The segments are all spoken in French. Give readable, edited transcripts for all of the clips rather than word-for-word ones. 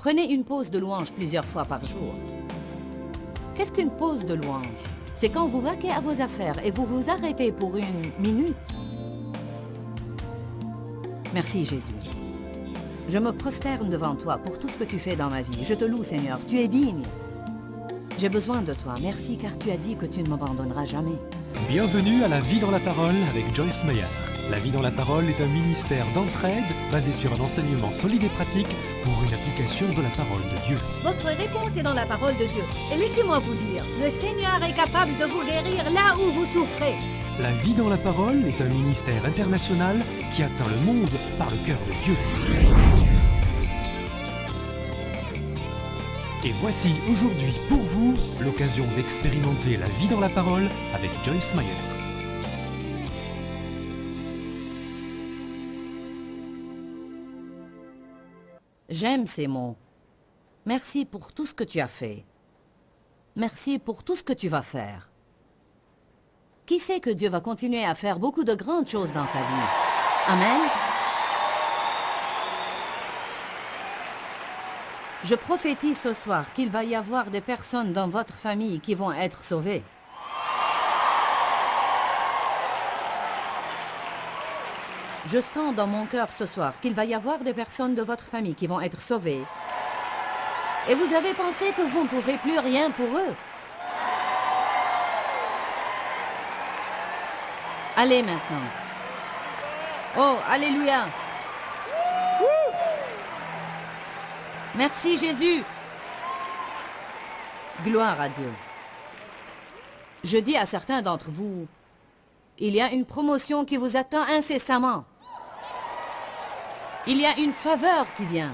Prenez une pause de louange plusieurs fois par jour. Qu'est-ce qu'une pause de louange? C'est quand vous vaquez à vos affaires et vous vous arrêtez pour une minute. Merci Jésus. Je me prosterne devant toi pour tout ce que tu fais dans ma vie. Je te loue Seigneur, tu es digne. J'ai besoin de toi. Merci car tu as dit que tu ne m'abandonneras jamais. Bienvenue à La Vie dans la Parole avec Joyce Meyer. La Vie dans la Parole est un ministère d'entraide basé sur un enseignement solide et pratique pour une application de la parole de Dieu. Votre réponse est dans la parole de Dieu. Et laissez-moi vous dire, le Seigneur est capable de vous guérir là où vous souffrez. La Vie dans la Parole est un ministère international qui atteint le monde par le cœur de Dieu. Et voici aujourd'hui pour vous l'occasion d'expérimenter la vie dans la parole avec Joyce Meyer. J'aime ces mots. Merci pour tout ce que tu as fait. Merci pour tout ce que tu vas faire. Qui sait que Dieu va continuer à faire beaucoup de grandes choses dans sa vie? Amen. Je prophétise ce soir qu'il va y avoir des personnes dans votre famille qui vont être sauvées. Je sens dans mon cœur ce soir qu'il va y avoir des personnes de votre famille qui vont être sauvées. Et vous avez pensé que vous ne pouvez plus rien pour eux. Allez maintenant. Oh, alléluia. Merci Jésus. Gloire à Dieu. Je dis à certains d'entre vous, il y a une promotion qui vous attend incessamment. Il y a une faveur qui vient.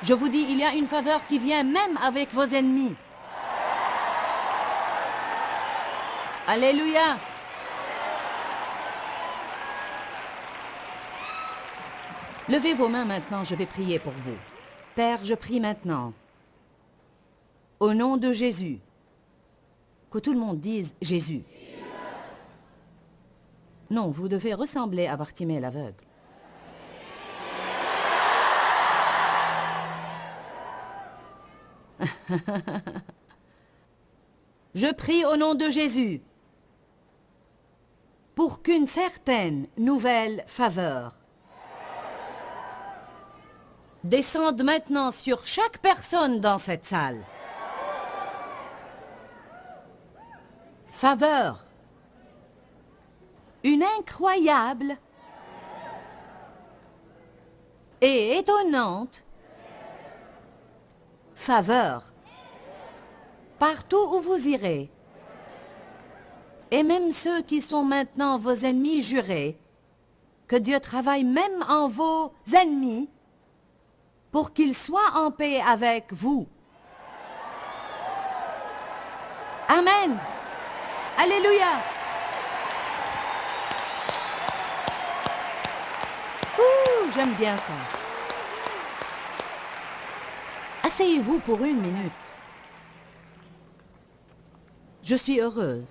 Je vous dis, il y a une faveur qui vient même avec vos ennemis. Alléluia. Levez vos mains maintenant, je vais prier pour vous. Père, je prie maintenant, au nom de Jésus, que tout le monde dise Jésus. Non, vous devez ressembler à Bartimée l'aveugle. Je prie au nom de Jésus pour qu'une certaine nouvelle faveur descende maintenant sur chaque personne dans cette salle. Faveur. Une incroyable et étonnante faveur. Partout où vous irez. Et même ceux qui sont maintenant vos ennemis jurés, que Dieu travaille même en vos ennemis pour qu'ils soient en paix avec vous. Amen. Alléluia. Ouh, j'aime bien ça. Asseyez-vous pour une minute. Je suis heureuse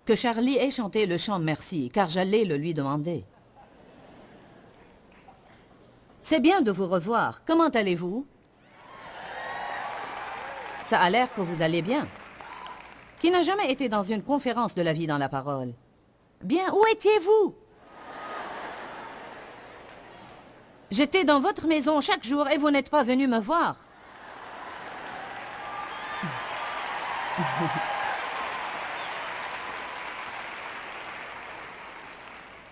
que Charlie ait chanté le chant Merci, car j'allais le lui demander. C'est bien de vous revoir. Comment allez-vous? Ça a l'air que vous allez bien. Qui n'a jamais été dans une conférence de la vie dans la parole? Bien, où étiez-vous? J'étais dans votre maison chaque jour et vous n'êtes pas venu me voir.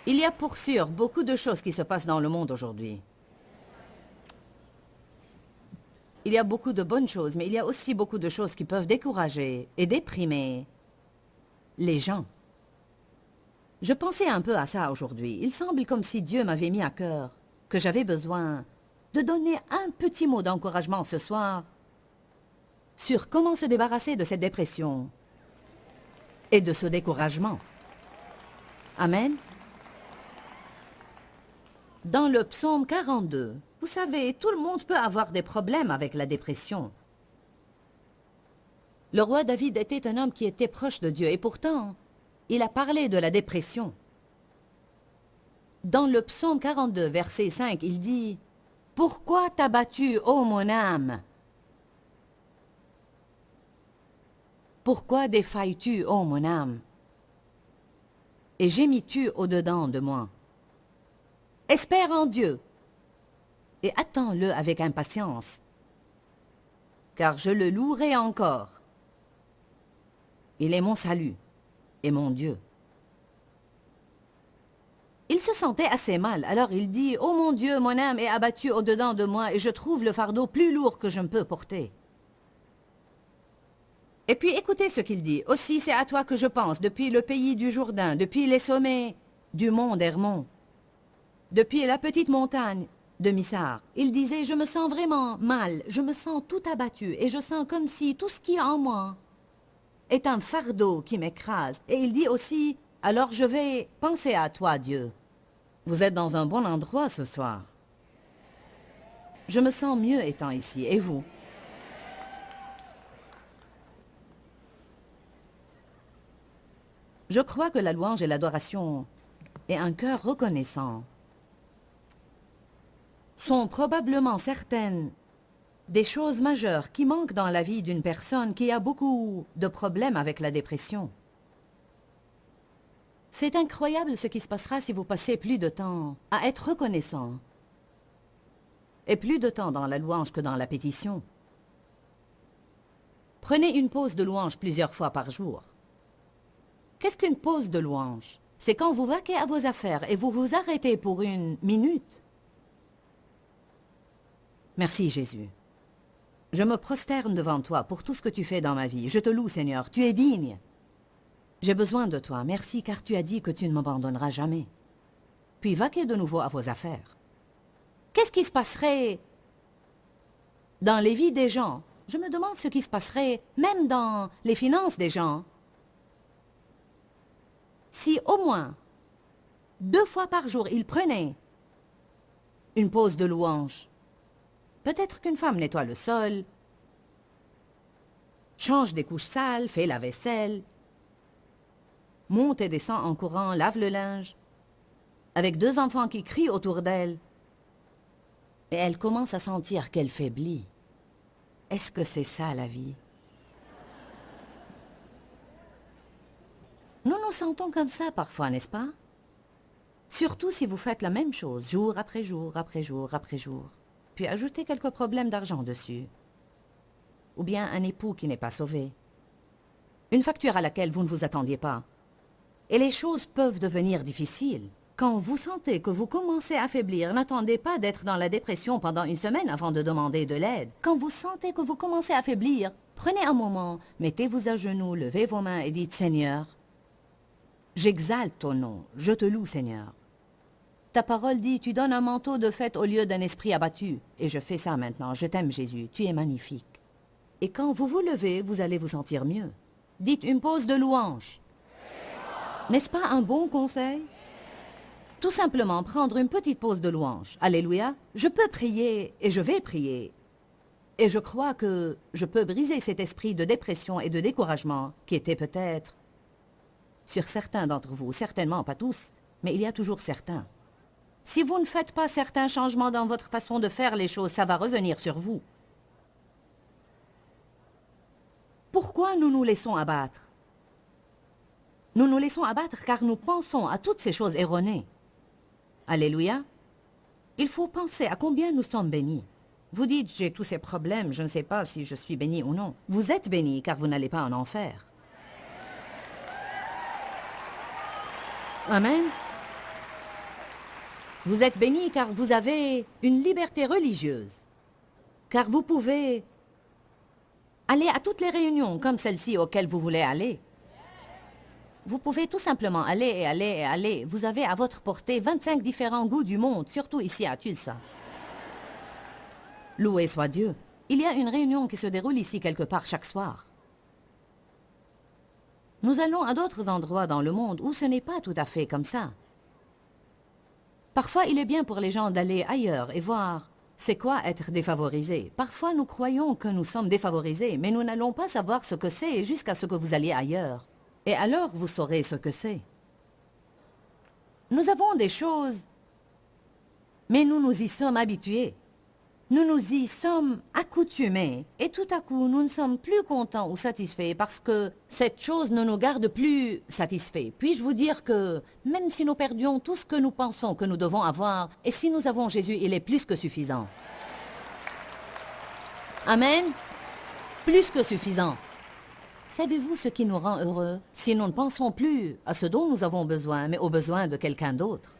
Il y a pour sûr beaucoup de choses qui se passent dans le monde aujourd'hui. Il y a beaucoup de bonnes choses, mais il y a aussi beaucoup de choses qui peuvent décourager et déprimer les gens. Je pensais un peu à ça aujourd'hui. Il semble comme si Dieu m'avait mis à cœur que j'avais besoin de donner un petit mot d'encouragement ce soir sur comment se débarrasser de cette dépression et de ce découragement. Amen. Dans le psaume 42, vous savez, tout le monde peut avoir des problèmes avec la dépression. Le roi David était un homme qui était proche de Dieu et pourtant, il a parlé de la dépression. Dans le psaume 42, verset 5, il dit Pourquoi t'as battu, ô mon âme? Pourquoi défailles-tu, ô mon âme? Et gémis-tu au-dedans de moi? Espère en Dieu et attends-le avec impatience, car je le louerai encore. Il est mon salut et mon Dieu. Il se sentait assez mal, alors il dit, « Oh mon Dieu, mon âme est abattue au-dedans de moi et je trouve le fardeau plus lourd que je ne peux porter. » Et puis écoutez ce qu'il dit, « Aussi c'est à toi que je pense, depuis le pays du Jourdain, depuis les sommets du mont d'Hermon, depuis la petite montagne de Missar. » Il disait, « Je me sens vraiment mal, je me sens tout abattu et je sens comme si tout ce qui est en moi est un fardeau qui m'écrase. » Et il dit aussi, « Alors je vais penser à toi, Dieu. Vous êtes dans un bon endroit ce soir. Je me sens mieux étant ici, et vous? » Je crois que la louange et l'adoration et un cœur reconnaissant sont probablement certaines des choses majeures qui manquent dans la vie d'une personne qui a beaucoup de problèmes avec la dépression. C'est incroyable ce qui se passera si vous passez plus de temps à être reconnaissant et plus de temps dans la louange que dans la pétition. Prenez une pause de louange plusieurs fois par jour. Qu'est-ce qu'une pause de louange? C'est quand vous vaquez à vos affaires et vous vous arrêtez pour une minute. Merci Jésus. Je me prosterne devant toi pour tout ce que tu fais dans ma vie. Je te loue Seigneur, tu es digne. J'ai besoin de toi, merci car tu as dit que tu ne m'abandonneras jamais. Puis vaquez de nouveau à vos affaires. Qu'est-ce qui se passerait dans les vies des gens? Je me demande ce qui se passerait même dans les finances des gens. Si au moins 2 fois par jour, ils prenaient une pause de louange, peut-être qu'une femme nettoie le sol, change des couches sales, fait la vaisselle, monte et descend en courant, lave le linge, avec 2 enfants qui crient autour d'elle, et elle commence à sentir qu'elle faiblit. Est-ce que c'est ça la vie? Nous nous sentons comme ça parfois, n'est-ce pas? Surtout si vous faites la même chose, jour après jour, après jour, après jour. Puis ajoutez quelques problèmes d'argent dessus. Ou bien un époux qui n'est pas sauvé. Une facture à laquelle vous ne vous attendiez pas. Et les choses peuvent devenir difficiles. Quand vous sentez que vous commencez à faiblir, n'attendez pas d'être dans la dépression pendant une semaine avant de demander de l'aide. Quand vous sentez que vous commencez à faiblir, prenez un moment, mettez-vous à genoux, levez vos mains et dites « Seigneur, j'exalte ton nom, je te loue Seigneur. Ta parole dit, tu donnes un manteau de fête au lieu d'un esprit abattu. Et je fais ça maintenant, je t'aime Jésus, tu es magnifique. » Et quand vous vous levez, vous allez vous sentir mieux. Dites une pause de louange. N'est-ce pas un bon conseil? Tout simplement prendre une petite pause de louange. Alléluia. Je peux prier et je vais prier. Et je crois que je peux briser cet esprit de dépression et de découragement qui était peut-être sur certains d'entre vous, certainement pas tous, mais il y a toujours certains. Si vous ne faites pas certains changements dans votre façon de faire les choses, ça va revenir sur vous. Pourquoi nous nous laissons abattre? Nous nous laissons abattre car nous pensons à toutes ces choses erronées. Alléluia. Il faut penser à combien nous sommes bénis. Vous dites, j'ai tous ces problèmes, je ne sais pas si je suis béni ou non. Vous êtes bénis car vous n'allez pas en enfer. Amen. Vous êtes bénis car vous avez une liberté religieuse. Car vous pouvez aller à toutes les réunions comme celle-ci auxquelles vous voulez aller. Vous pouvez tout simplement aller et aller et aller. Vous avez à votre portée 25 différents goûts du monde, surtout ici à Tulsa. Loué soit Dieu. Il y a une réunion qui se déroule ici quelque part chaque soir. Nous allons à d'autres endroits dans le monde où ce n'est pas tout à fait comme ça. Parfois, il est bien pour les gens d'aller ailleurs et voir c'est quoi être défavorisé. Parfois, nous croyons que nous sommes défavorisés, mais nous n'allons pas savoir ce que c'est jusqu'à ce que vous alliez ailleurs. Et alors, vous saurez ce que c'est. Nous avons des choses, mais nous nous y sommes habitués. Nous nous y sommes accoutumés et tout à coup nous ne sommes plus contents ou satisfaits parce que cette chose ne nous garde plus satisfaits. Puis-je vous dire que même si nous perdions tout ce que nous pensons que nous devons avoir, et si nous avons Jésus, il est plus que suffisant. Amen. Plus que suffisant. Savez-vous ce qui nous rend heureux? Si nous ne pensons plus à ce dont nous avons besoin, mais aux besoins de quelqu'un d'autre.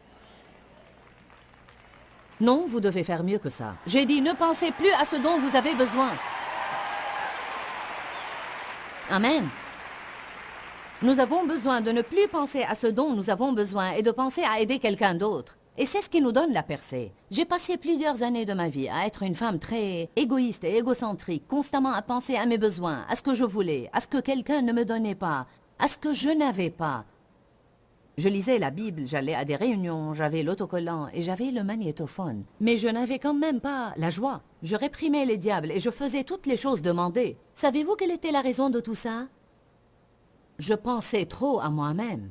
Non, vous devez faire mieux que ça. J'ai dit, ne pensez plus à ce dont vous avez besoin. Amen. Nous avons besoin de ne plus penser à ce dont nous avons besoin et de penser à aider quelqu'un d'autre. Et c'est ce qui nous donne la percée. J'ai passé plusieurs années de ma vie à être une femme très égoïste et égocentrique, constamment à penser à mes besoins, à ce que je voulais, à ce que quelqu'un ne me donnait pas, à ce que je n'avais pas. Je lisais la Bible, j'allais à des réunions, j'avais l'autocollant et j'avais le magnétophone. Mais je n'avais quand même pas la joie. Je réprimais les diables et je faisais toutes les choses demandées. Savez-vous quelle était la raison de tout ça? Je pensais trop à moi-même.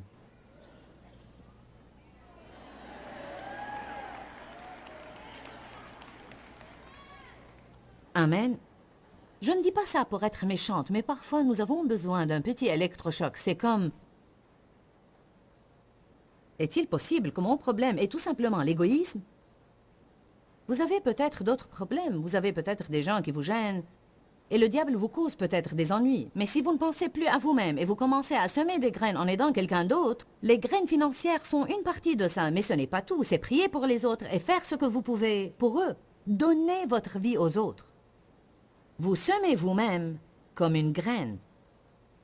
Amen. Je ne dis pas ça pour être méchante, mais parfois nous avons besoin d'un petit électrochoc. C'est comme... Est-il possible que mon problème est tout simplement l'égoïsme? Vous avez peut-être d'autres problèmes, vous avez peut-être des gens qui vous gênent, et le diable vous cause peut-être des ennuis. Mais si vous ne pensez plus à vous-même et vous commencez à semer des graines en aidant quelqu'un d'autre, les graines financières sont une partie de ça, mais ce n'est pas tout. C'est prier pour les autres et faire ce que vous pouvez pour eux. Donnez votre vie aux autres. Vous semez vous-même comme une graine.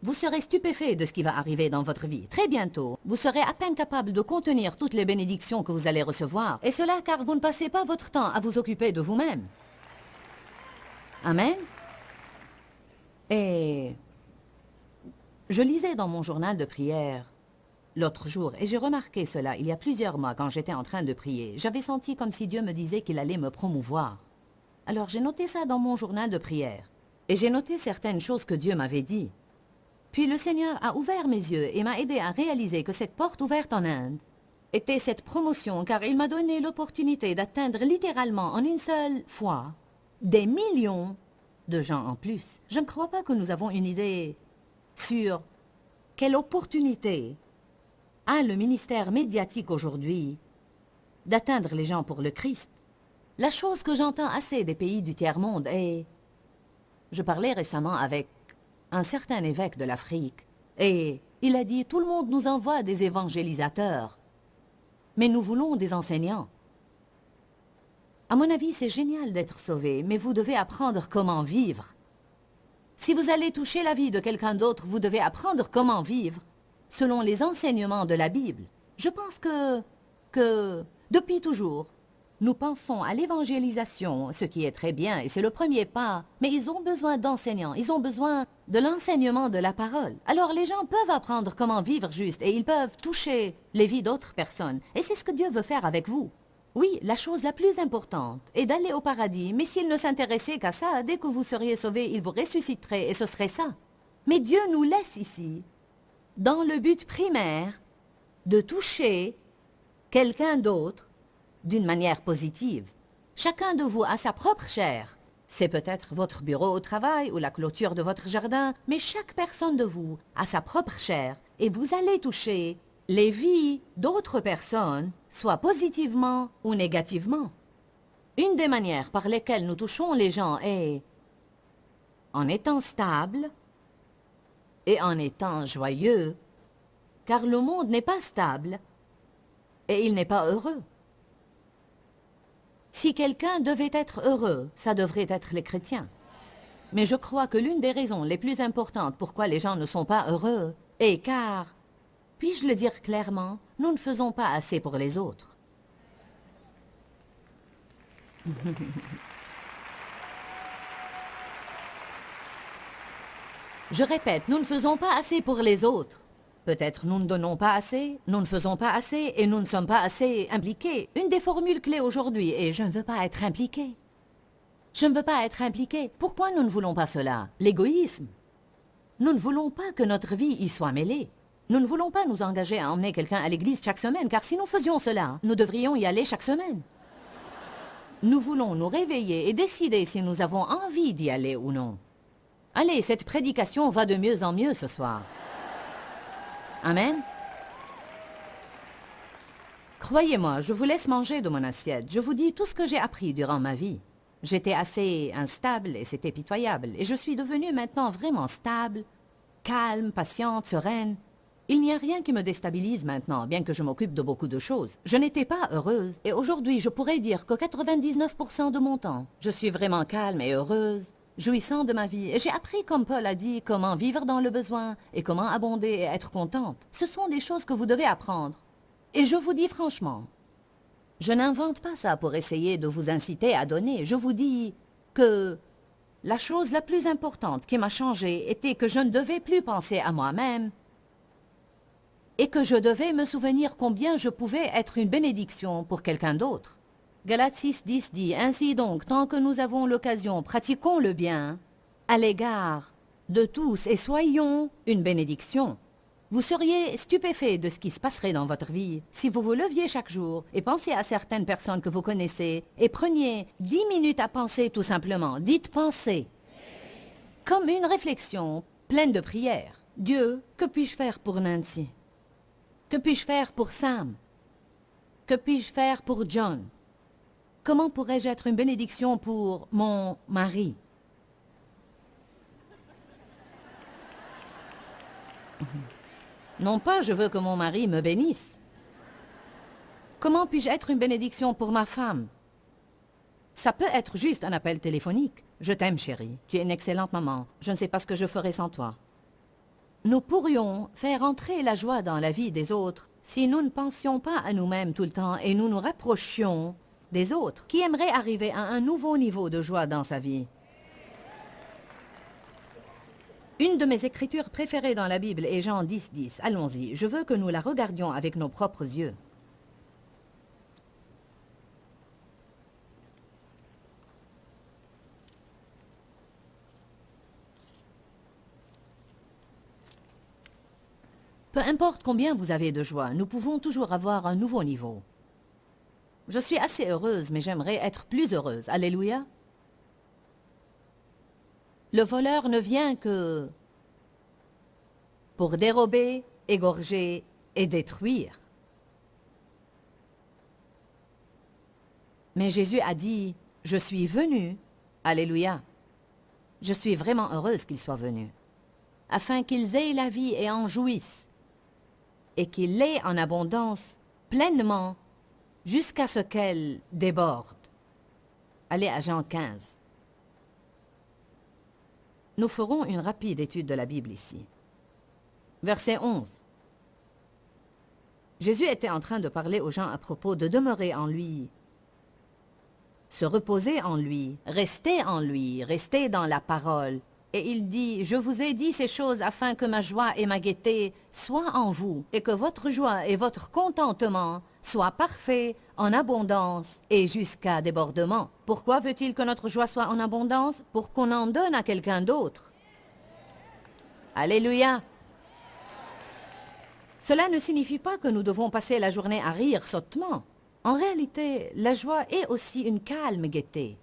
Vous serez stupéfait de ce qui va arriver dans votre vie. Très bientôt, vous serez à peine capable de contenir toutes les bénédictions que vous allez recevoir. Et cela car vous ne passez pas votre temps à vous occuper de vous-même. Amen. Et je lisais dans mon journal de prière l'autre jour, et j'ai remarqué cela il y a plusieurs mois quand j'étais en train de prier. J'avais senti comme si Dieu me disait qu'il allait me promouvoir. Alors j'ai noté ça dans mon journal de prière. Et j'ai noté certaines choses que Dieu m'avait dit. Puis le Seigneur a ouvert mes yeux et m'a aidé à réaliser que cette porte ouverte en Inde était cette promotion, car il m'a donné l'opportunité d'atteindre littéralement en une seule fois des millions de gens en plus. Je ne crois pas que nous avons une idée sur quelle opportunité a le ministère médiatique aujourd'hui d'atteindre les gens pour le Christ. La chose que j'entends assez des pays du tiers-monde est... Je parlais récemment avec un certain évêque de l'Afrique, et il a dit « Tout le monde nous envoie des évangélisateurs, mais nous voulons des enseignants. » À mon avis, c'est génial d'être sauvé, mais vous devez apprendre comment vivre. Si vous allez toucher la vie de quelqu'un d'autre, vous devez apprendre comment vivre selon les enseignements de la Bible. Je pense que depuis toujours, nous pensons à l'évangélisation, ce qui est très bien, et c'est le premier pas. Mais ils ont besoin d'enseignants, ils ont besoin de l'enseignement de la parole. Alors les gens peuvent apprendre comment vivre juste, et ils peuvent toucher les vies d'autres personnes. Et c'est ce que Dieu veut faire avec vous. Oui, la chose la plus importante est d'aller au paradis, mais s'il ne s'intéressait qu'à ça, dès que vous seriez sauvés, il vous ressusciterait, et ce serait ça. Mais Dieu nous laisse ici, dans le but primaire de toucher quelqu'un d'autre, d'une manière positive. Chacun de vous a sa propre chair. C'est peut-être votre bureau au travail ou la clôture de votre jardin, mais chaque personne de vous a sa propre chair et vous allez toucher les vies d'autres personnes, soit positivement ou négativement. Une des manières par lesquelles nous touchons les gens est en étant stable et en étant joyeux, car le monde n'est pas stable et il n'est pas heureux. Si quelqu'un devait être heureux, ça devrait être les chrétiens. Mais je crois que l'une des raisons les plus importantes pourquoi les gens ne sont pas heureux est car, puis-je le dire clairement, nous ne faisons pas assez pour les autres. Je répète, nous ne faisons pas assez pour les autres. Peut-être nous ne donnons pas assez, nous ne faisons pas assez et nous ne sommes pas assez impliqués. Une des formules clés aujourd'hui est « je ne veux pas être impliqué ». Je ne veux pas être impliqué. Pourquoi nous ne voulons pas cela? L'égoïsme. Nous ne voulons pas que notre vie y soit mêlée. Nous ne voulons pas nous engager à emmener quelqu'un à l'église chaque semaine, car si nous faisions cela, nous devrions y aller chaque semaine. Nous voulons nous réveiller et décider si nous avons envie d'y aller ou non. Allez, cette prédication va de mieux en mieux ce soir. Amen. Croyez-moi, je vous laisse manger de mon assiette. Je vous dis tout ce que j'ai appris durant ma vie. J'étais assez instable et c'était pitoyable. Et je suis devenue maintenant vraiment stable, calme, patiente, sereine. Il n'y a rien qui me déstabilise maintenant, bien que je m'occupe de beaucoup de choses. Je n'étais pas heureuse. Et aujourd'hui, je pourrais dire que 99% de mon temps, je suis vraiment calme et heureuse, jouissant de ma vie. Et j'ai appris, comme Paul a dit, comment vivre dans le besoin et comment abonder et être contente. Ce sont des choses que vous devez apprendre. Et je vous dis franchement, je n'invente pas ça pour essayer de vous inciter à donner. Je vous dis que la chose la plus importante qui m'a changé était que je ne devais plus penser à moi-même et que je devais me souvenir combien je pouvais être une bénédiction pour quelqu'un d'autre. Galates 6:10 dit, « Ainsi donc, tant que nous avons l'occasion, pratiquons le bien à l'égard de tous et soyons une bénédiction. » Vous seriez stupéfait de ce qui se passerait dans votre vie si vous vous leviez chaque jour et pensiez à certaines personnes que vous connaissez et preniez 10 minutes à penser tout simplement. Dites penser. Comme une réflexion pleine de prières. Dieu, que puis-je faire pour Nancy? Que puis-je faire pour Sam? Que puis-je faire pour John? Comment pourrais-je être une bénédiction pour mon mari? Non pas je veux que mon mari me bénisse. Comment puis-je être une bénédiction pour ma femme? Ça peut être juste un appel téléphonique. Je t'aime, chérie. Tu es une excellente maman. Je ne sais pas ce que je ferais sans toi. Nous pourrions faire entrer la joie dans la vie des autres si nous ne pensions pas à nous-mêmes tout le temps et nous nous rapprochions des autres qui aimeraient arriver à un nouveau niveau de joie dans sa vie. Une de mes écritures préférées dans la Bible est Jean 10:10. Allons-y, je veux que nous la regardions avec nos propres yeux. Peu importe combien vous avez de joie, nous pouvons toujours avoir un nouveau niveau. Je suis assez heureuse, mais j'aimerais être plus heureuse. Alléluia. Le voleur ne vient que pour dérober, égorger et détruire. Mais Jésus a dit, « Je suis venu, alléluia, je suis vraiment heureuse qu'il soit venu, afin qu'ils aient la vie et en jouissent, et qu'ils l'aient en abondance, pleinement, jusqu'à ce qu'elle déborde. » Allez à Jean 15. Nous ferons une rapide étude de la Bible ici. Verset 11. Jésus était en train de parler aux gens à propos de demeurer en lui, se reposer en lui, rester dans la parole. Et il dit, « Je vous ai dit ces choses afin que ma joie et ma gaieté soient en vous, et que votre joie et votre contentement soient parfaits, en abondance et jusqu'à débordement. » Pourquoi veut-il que notre joie soit en abondance? Pour qu'on en donne à quelqu'un d'autre. Alléluia. Cela ne signifie pas que nous devons passer la journée à rire sottement. En réalité, la joie est aussi une calme gaieté.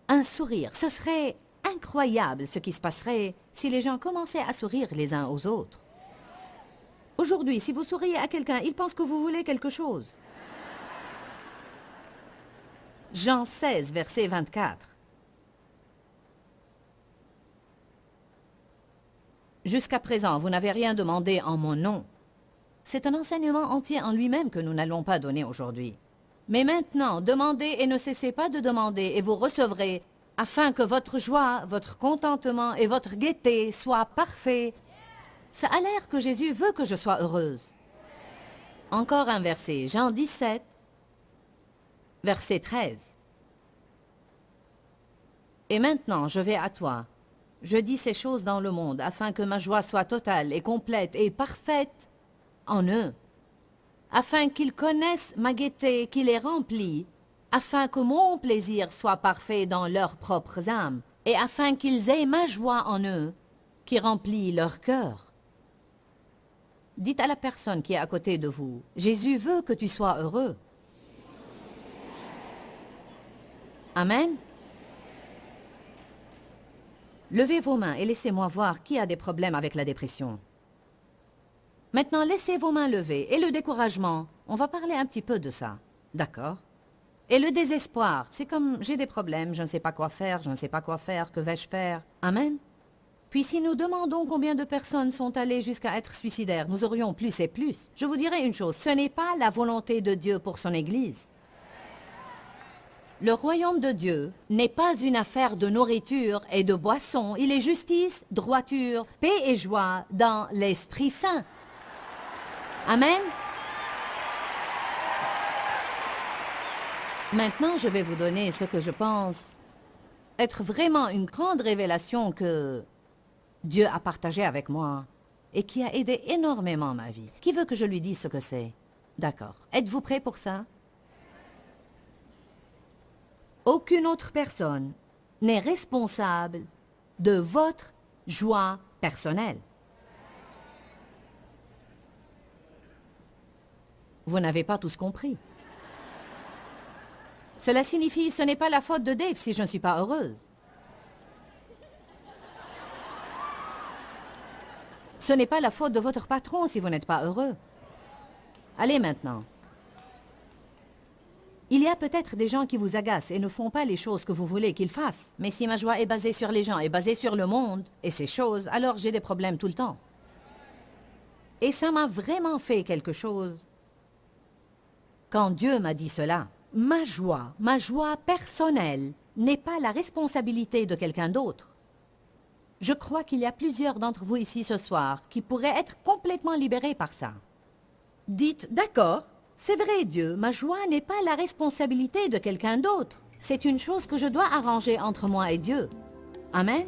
Un sourire, ce serait incroyable ce qui se passerait si les gens commençaient à sourire les uns aux autres. Aujourd'hui, si vous souriez à quelqu'un, il pense que vous voulez quelque chose. Jean 16, verset 24. Jusqu'à présent, vous n'avez rien demandé en mon nom. C'est un enseignement entier en lui-même que nous n'allons pas donner aujourd'hui. Mais maintenant, demandez et ne cessez pas de demander et vous recevrez, afin que votre joie, votre contentement et votre gaieté soient parfaits. Ça a l'air que Jésus veut que je sois heureuse. Encore un verset, Jean 17, verset 13. Et maintenant, je vais à toi. Je dis ces choses dans le monde, afin que ma joie soit totale et complète et parfaite en eux, afin qu'ils connaissent ma gaieté qui les remplit, afin que mon plaisir soit parfait dans leurs propres âmes, et afin qu'ils aient ma joie en eux, qui remplit leur cœur. Dites à la personne qui est à côté de vous, Jésus veut que tu sois heureux. Amen. Levez vos mains et laissez-moi voir qui a des problèmes avec la dépression. Maintenant, laissez vos mains levées. Et le découragement, on va parler un petit peu de ça. D'accord? Et le désespoir, c'est comme j'ai des problèmes, je ne sais pas quoi faire, je ne sais pas quoi faire, que vais-je faire? Amen. Puis si nous demandons combien de personnes sont allées jusqu'à être suicidaires, nous aurions plus et plus. Je vous dirai une chose, ce n'est pas la volonté de Dieu pour son Église. Le royaume de Dieu n'est pas une affaire de nourriture et de boisson. Il est justice, droiture, paix et joie dans l'Esprit Saint. Amen. Maintenant, je vais vous donner ce que je pense être vraiment une grande révélation que Dieu a partagée avec moi et qui a aidé énormément ma vie. Qui veut que je lui dise ce que c'est? D'accord. Êtes-vous prêts pour ça? Aucune autre personne n'est responsable de votre joie personnelle. Vous n'avez pas tous compris. Cela signifie, ce n'est pas la faute de Dave si je ne suis pas heureuse. Ce n'est pas la faute de votre patron si vous n'êtes pas heureux. Allez maintenant. Il y a peut-être des gens qui vous agacent et ne font pas les choses que vous voulez qu'ils fassent. Mais si ma joie est basée sur les gens et basée sur le monde et ces choses, alors j'ai des problèmes tout le temps. Et ça m'a vraiment fait quelque chose quand Dieu m'a dit cela. Ma joie personnelle n'est pas la responsabilité de quelqu'un d'autre. Je crois qu'il y a plusieurs d'entre vous ici ce soir qui pourraient être complètement libérés par ça. Dites, d'accord, c'est vrai Dieu, ma joie n'est pas la responsabilité de quelqu'un d'autre. C'est une chose que je dois arranger entre moi et Dieu. Amen.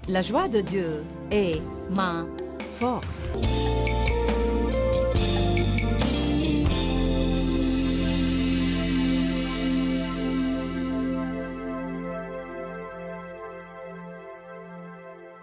La joie de Dieu est ma force.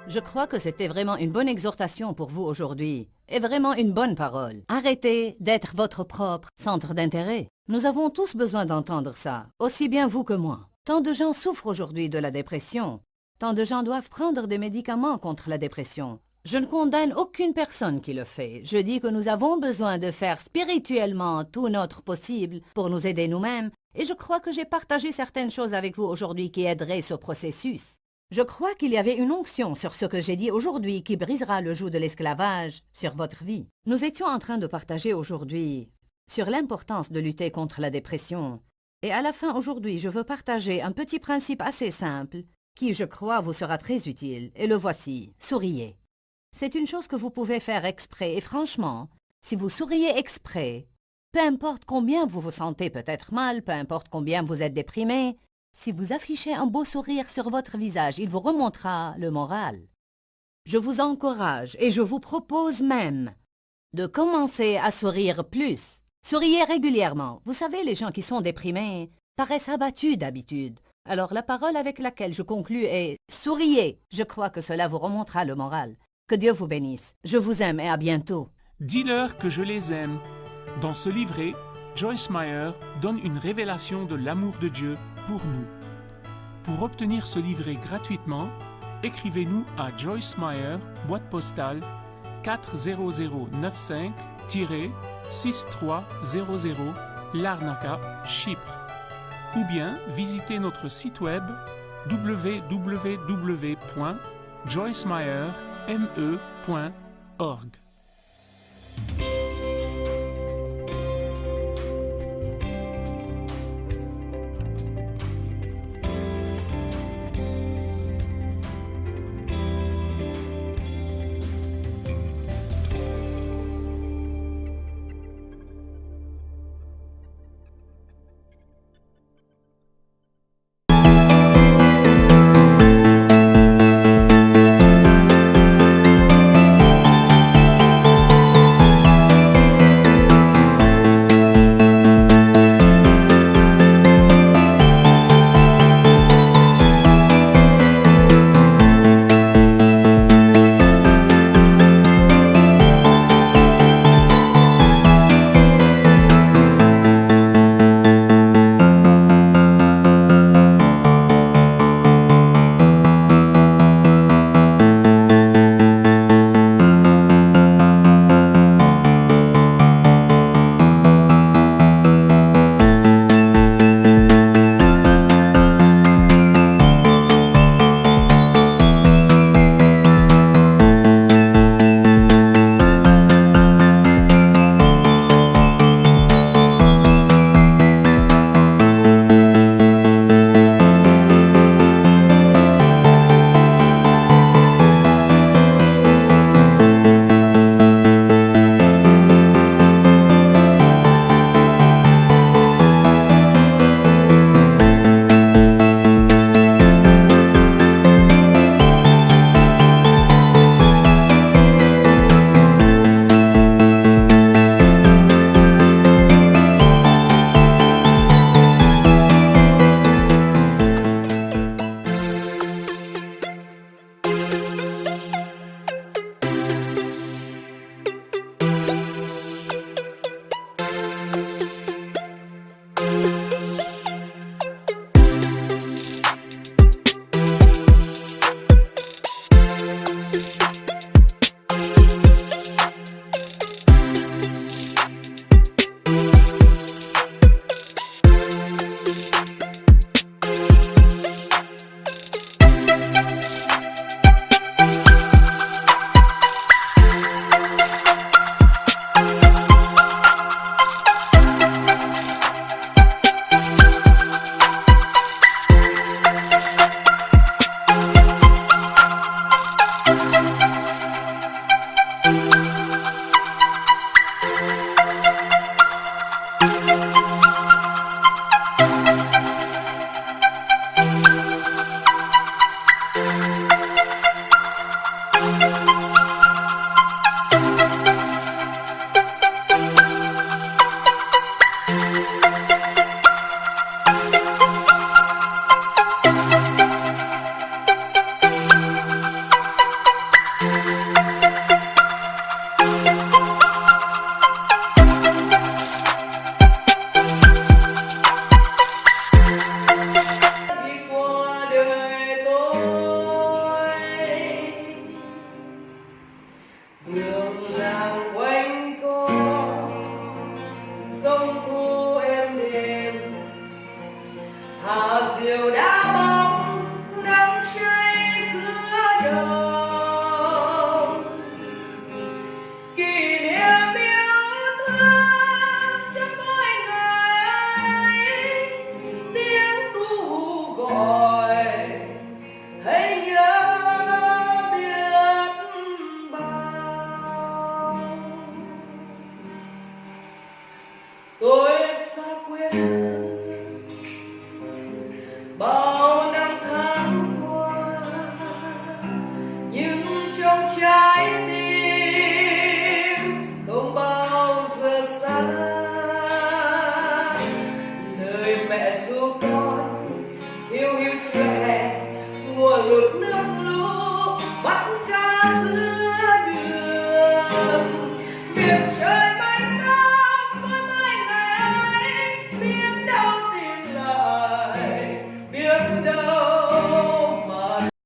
Je crois que c'était vraiment une bonne exhortation pour vous aujourd'hui, et vraiment une bonne parole. Arrêtez d'être votre propre centre d'intérêt. Nous avons tous besoin d'entendre ça, aussi bien vous que moi. Tant de gens souffrent aujourd'hui de la dépression. Tant de gens doivent prendre des médicaments contre la dépression. Je ne condamne aucune personne qui le fait. Je dis que nous avons besoin de faire spirituellement tout notre possible pour nous aider nous-mêmes, et je crois que j'ai partagé certaines choses avec vous aujourd'hui qui aideraient ce processus. Je crois qu'il y avait une onction sur ce que j'ai dit aujourd'hui qui brisera le joug de l'esclavage sur votre vie. Nous étions en train de partager aujourd'hui sur l'importance de lutter contre la dépression. Et à la fin aujourd'hui, je veux partager un petit principe assez simple qui, je crois, vous sera très utile. Et le voici. Souriez. C'est une chose que vous pouvez faire exprès. Et franchement, si vous souriez exprès, peu importe combien vous vous sentez peut-être mal, peu importe combien vous êtes déprimé, si vous affichez un beau sourire sur votre visage, il vous remontera le moral. Je vous encourage et je vous propose même de commencer à sourire plus. Souriez régulièrement. Vous savez, les gens qui sont déprimés paraissent abattus d'habitude. Alors la parole avec laquelle je conclus est « Souriez ». Je crois que cela vous remontera le moral. Que Dieu vous bénisse. Je vous aime et à bientôt. Dis-leur que je les aime. Dans ce livret, Joyce Meyer donne une révélation de l'amour de Dieu pour nous. Pour obtenir ce livret gratuitement, écrivez-nous à Joyce Meyer, boîte postale 40095-6300, Larnaca, Chypre. Ou bien visitez notre site web www.joycemeyer.org. sông thu êm đềm thả diều đá bóng nắng cháy giữa đồng kỷ niệm yêu thương trong mỗi ngày tiếng ru gọi hãy nhớ biết bao tôi xa quê bao năm tháng qua nhưng trong trái tim không bao giờ xa lời mẹ ru con hiu hiu chưa hè mùa lụt nước lũ bắt cá giữa